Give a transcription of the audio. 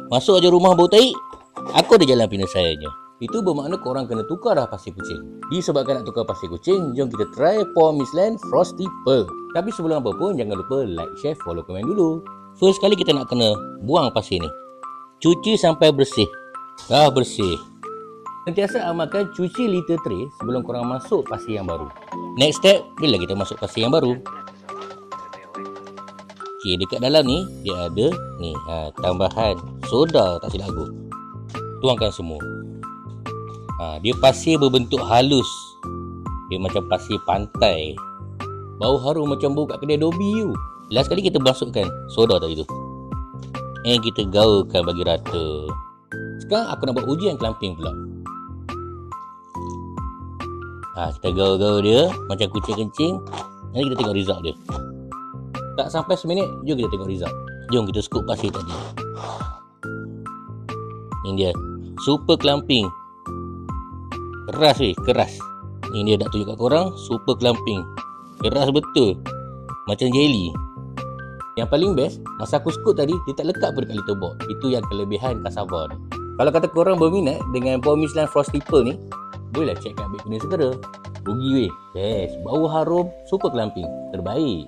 Masuk aja rumah bau tahi, aku ada jalan penyelesaiannya. Itu bermakna korang kena tukar dah pasir kucing. Disebabkan nak tukar pasir kucing, jom kita try Paul Mislan Frosty Pearl. Tapi sebelum apa pun, jangan lupa like, share, follow, komen dulu. First kali kita nak kena buang pasir ni. Cuci sampai bersih. Dah bersih. Sentiasa amalkan cuci liter tray sebelum korang masuk pasir yang baru. Next step, bila kita masuk pasir yang baru. Okay, dekat dalam ni, dia ada ni, tambahan soda tak silap aku. Tuangkan semua. Dia pasir berbentuk halus. Dia macam pasir pantai. Bau harum macam bau kat kedai Dobby tu. Last kali kita masukkan soda tadi tu. Kita gaulkan bagi rata. Sekarang aku nak buat ujian clamping pula. Kita gaul-gaul dia macam kucing kencing. Nanti kita tengok result dia. Tak sampai seminit, jom kita tengok result. Jom kita scoop pasir tadi. Ini dia, super clamping. Keras weh, keras. Ini dia nak tunjuk kat korang, super clamping. Keras betul. Macam jelly. Yang paling best, masa aku scoop tadi, dia tak lekat pun dekat litter box. Itu yang kelebihan cassava ni. Kalau kata korang berminat dengan Paul Mislan Frosty Pearl ni, bolehlah check kat Baik Kuning segera. Rugi weh. Yes, bau harum, super clamping. Terbaik.